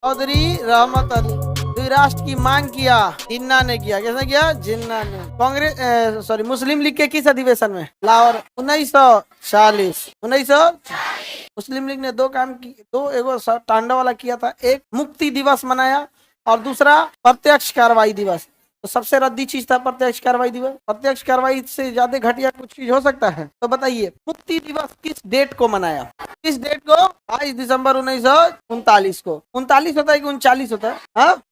चौधरी रहमत अली द्विराष्ट्र की मांग किया, जिन्ना ने किया। किसने किया? जिन्ना ने। कांग्रेस मुस्लिम लीग के किस अधिवेशन में? लाहौर 1940। 1900 मुस्लिम लीग ने दो काम की, दो एगो तांडव वाला किया था। एक मुक्ति दिवस मनाया और दूसरा प्रत्यक्ष कार्रवाई दिवस। तो सबसे रद्दी चीज था प्रत्यक्ष कार्रवाई दिवस। प्रत्यक्ष कार्रवाई से ज्यादा घटिया कुछ चीज हो सकता है? तो बताइए, मुक्ति दिवस किस डेट को मनाया? किस डेट को? 22 दिसंबर 1939 को। 39 होता है कि 39 होता है?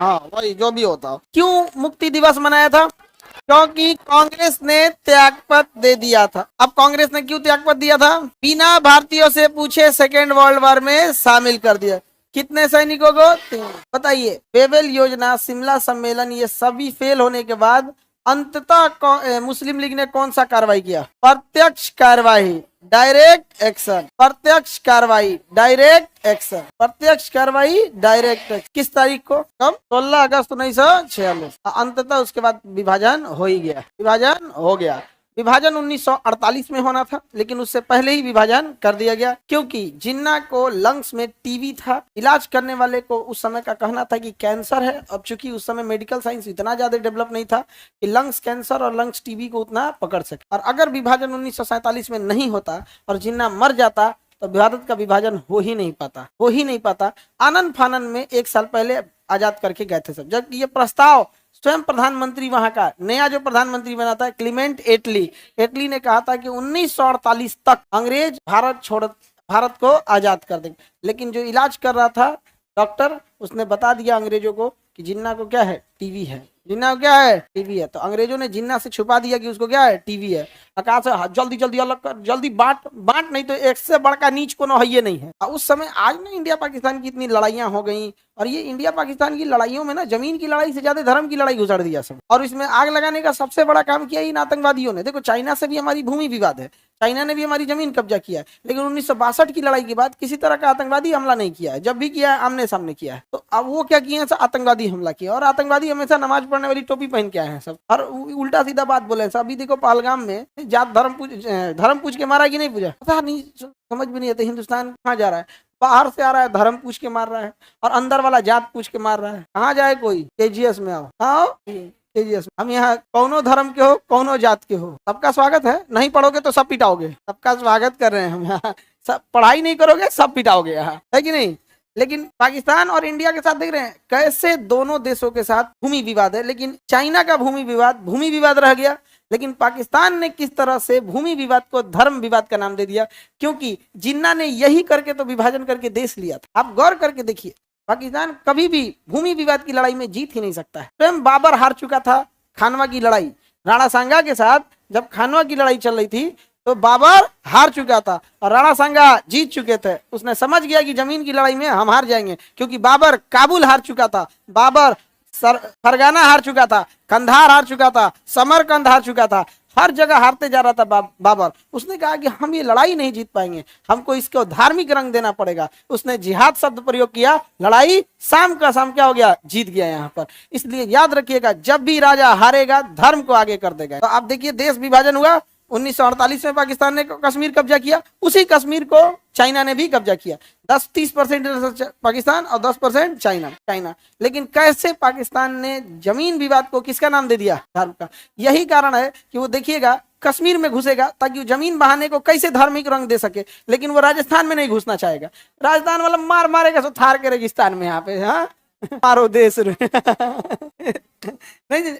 हाँ, वही जो भी होता हो। क्यों मुक्ति दिवस मनाया था? क्योंकि कांग्रेस ने त्यागपत्र दे दिया था। अब कांग्रेस ने क्यों त्यागपत्र दिया था? बिना भारतीयों से पूछे सेकेंड वर्ल्ड वॉर में शामिल कर दिया। कितने सैनिकों को? 3। बताइए, बेबेल योजना, शिमला सम्मेलन, ये सभी फेल होने के बाद अंततः मुस्लिम लीग ने कौन सा कार्रवाई किया? प्रत्यक्ष कार्रवाई, डायरेक्ट एक्शन। प्रत्यक्ष कार्रवाई, डायरेक्ट एक्शन। प्रत्यक्ष कार्रवाई, डायरेक्ट एक्शन। किस तारीख को? कब? 16 अगस्त 1946। अंततः उसके बाद विभाजन हो ही गया। विभाजन हो गया। विभाजन 1948 में होना था, लेकिन उससे पहले ही विभाजन कर दिया गया, क्योंकि जिन्ना को लंग्स में टीबी था। इलाज करने वाले को उस समय का कहना था कि कैंसर है। अब चूंकि उस समय मेडिकल साइंस इतना ज्यादा डेवलप नहीं था कि लंग्स कैंसर और लंग्स टीबी को उतना पकड़ सके, और अगर विभाजन 1947 में नहीं होता और जिन्ना मर जाता तो भारत का विभाजन हो ही नहीं पाता। आनंद फानन में 1 साल पहले आजाद करके गए थे सब। जबकि ये प्रस्ताव स्वयं प्रधानमंत्री वहां का नया जो प्रधानमंत्री बना था क्लीमेंट एटली ने कहा था कि 1948 तक अंग्रेज भारत को आजाद कर देंगे। लेकिन जो इलाज कर रहा था डॉक्टर, उसने बता दिया अंग्रेजों को कि जिन्ना को क्या है? टीवी है। जिन्ना को क्या है? टीवी है। तो अंग्रेजों ने जिन्ना से छुपा दिया कि उसको क्या है? टीवी है। कहा से जल्दी जल्दी अलग कर, जल्दी बांट नहीं तो एक से बढ़ का नीच को है ये नहीं है। उस समय आज ना इंडिया पाकिस्तान की इतनी लड़ाइयां हो गई, और ये इंडिया पाकिस्तान की लड़ाइयों में ना जमीन की लड़ाई से ज्यादा धर्म की लड़ाई घुसड़ दिया सब। और इसमें आग लगाने का सबसे बड़ा काम किया इन आतंकवादियों ने। देखो, चाइना से भी हमारी भूमि विवाद है, चाइना ने भी हमारी जमीन कब्जा किया है, लेकिन 1962 की लड़ाई के बाद किसी तरह का आतंकवादी हमला नहीं किया है। जब भी किया है आमने सामने किया है। तो अब वो क्या किए? आतंकवादी हमला किया, और आतंकवादी हमेशा नमाज पढ़ने वाली टोपी पहन के आए हैं सब, और उल्टा सीधा बात बोले। अभी देखो पहलगाम में जात धर्म पूछ के मारा कि नहीं पूछा? पता नहीं, समझ भी नहीं आता हिंदुस्तान कहाँ जा रहा है। बाहर से आ रहा है धर्म पूछ के मार रहा है, और अंदर वाला जात पूछ के मार रहा है। कहाँ जाए कोई? केजीएस में आओ केजीएस। हम यहाँ कौनो धर्म के हो, कौनो जात के हो, सबका स्वागत है। नहीं पढ़ोगे तो सब पिटाओगे, सबका स्वागत कर रहे हैं हम यहाँ। सब पढ़ाई नहीं करोगे सब पिटाओगे यहाँ, है कि नहीं? लेकिन पाकिस्तान और इंडिया के साथ देख रहे हैं कैसे दोनों देशों के साथ भूमि विवाद है। लेकिन चाइना का भूमि विवाद रह गया, लेकिन पाकिस्तान ने किस तरह से भूमि विवाद को धर्म विवाद का नाम दे दिया, क्योंकि जिन्ना ने यही करके तो विभाजन करके देश लिया था। आप गौर करके देखिए, पाकिस्तान कभी भी भूमि विवाद की लड़ाई में जीत ही नहीं सकता है। स्वयं बाबर हार चुका था खानवा की लड़ाई, राणा सांगा के साथ जब खानवा की लड़ाई चल रही थी तो बाबर हार चुका था और राणा सांगा जीत चुके थे। उसने समझ गया कि जमीन की लड़ाई में हम हार जाएंगे, क्योंकि बाबर काबुल हार चुका था, बाबर फरगाना हार चुका था, कंधार हार चुका था, समरकंद हार चुका था, हर जगह हारते जा रहा था बाबर। उसने कहा कि हम ये लड़ाई नहीं जीत पाएंगे, हमको इसको धार्मिक रंग देना पड़ेगा। उसने जिहाद शब्द प्रयोग किया, लड़ाई शाम का शाम क्या हो गया? जीत गया यहाँ पर। इसलिए याद रखिएगा, जब भी राजा हारेगा धर्म को आगे कर देगा। तो आप देखिए, देश विभाजन हुआ 1948 में, पाकिस्तान ने कश्मीर कब्जा किया, उसी कश्मीर को चाइना ने भी कब्जा किया। 10-30% पाकिस्तान और 10% चाइना। लेकिन कैसे पाकिस्तान ने जमीन विवाद को किसका नाम दे दिया? धर्म का। यही कारण है कि वो देखिएगा कश्मीर में घुसेगा ताकि वो जमीन बहाने को कैसे धार्मिक रंग दे सके, लेकिन वो राजस्थान में नहीं घुसना चाहेगा। राजस्थान वाला मारेगा सो थार के रेगिस्तान में, यहाँ पे हाँ मारो देश नहीं।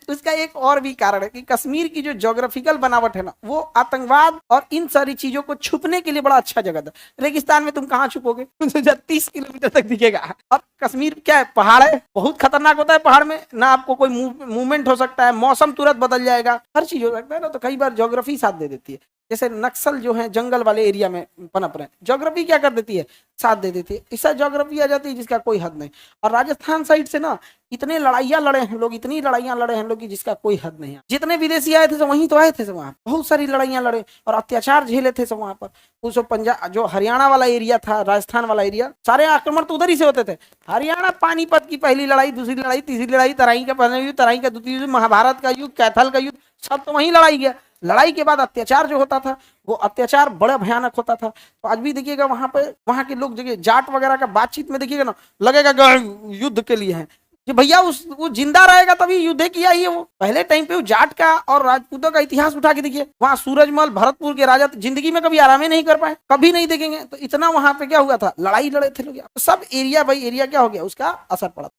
उसका एक और भी कारण है कि कश्मीर की जो ज्योग्राफिकल बनावट है ना, वो आतंकवाद और इन सारी चीजों को छुपने के लिए बड़ा अच्छा जगह था। रेगिस्तान में तुम कहाँ छुपोगे? 30 किलोमीटर तक दिखेगा। और कश्मीर क्या है? पहाड़ है, बहुत खतरनाक होता है पहाड़ में ना, आपको कोई मूवमेंट हो सकता है, मौसम तुरंत बदल जाएगा, हर चीज हो सकता है ना। तो कई बार ज्योग्राफी साथ दे देती है। जैसे नक्सल जो है जंगल वाले एरिया में पनप रहे हैं, ज्योग्राफी क्या कर देती है? साथ दे देती है। ऐसा ज्योग्राफी आ जाती है जिसका कोई हद नहीं। और राजस्थान साइड से ना इतनी लड़ाइयां लड़े हैं लोग कि जिसका कोई हद नहीं है। जितने विदेशी आए थे सब वहीं तो आए थे सब, वहां बहुत सारी लड़ाइयां लड़े और अत्याचार झेले थे सब वहां पर। उस पंजाब जो हरियाणा वाला एरिया था, राजस्थान वाला एरिया, सारे आक्रमण तो उधर ही से होते थे। हरियाणा पानीपत की पहली लड़ाई, दूसरी लड़ाई, तीसरी लड़ाई, तराई का पहला युद्ध, तराई का द्वितीय युद्ध, महाभारत का युद्ध, कैथल का युद्ध, सब तो वहीं लड़ाई गया। लड़ाई के बाद अत्याचार जो होता था वो अत्याचार बड़ा भयानक होता था। तो आज भी देखिएगा वहां पे वहां के लोग जगह जाट वगैरह का बातचीत में देखिएगा ना, लगेगा युद्ध के लिए है कि भैया उस वो जिंदा रहेगा तभी युद्ध किया ही है। वो पहले टाइम पे वो जाट का और राजपूतों का इतिहास उठा के देखिए, वहां सूरजमल भरतपुर के राजा जिंदगी में कभी आराम ही नहीं कर पाए, कभी नहीं देखेंगे। तो इतना वहां पे क्या हुआ था, लड़ाई लड़े थे लोग। सब एरिया बाई एरिया क्या हो गया, उसका असर पड़ा।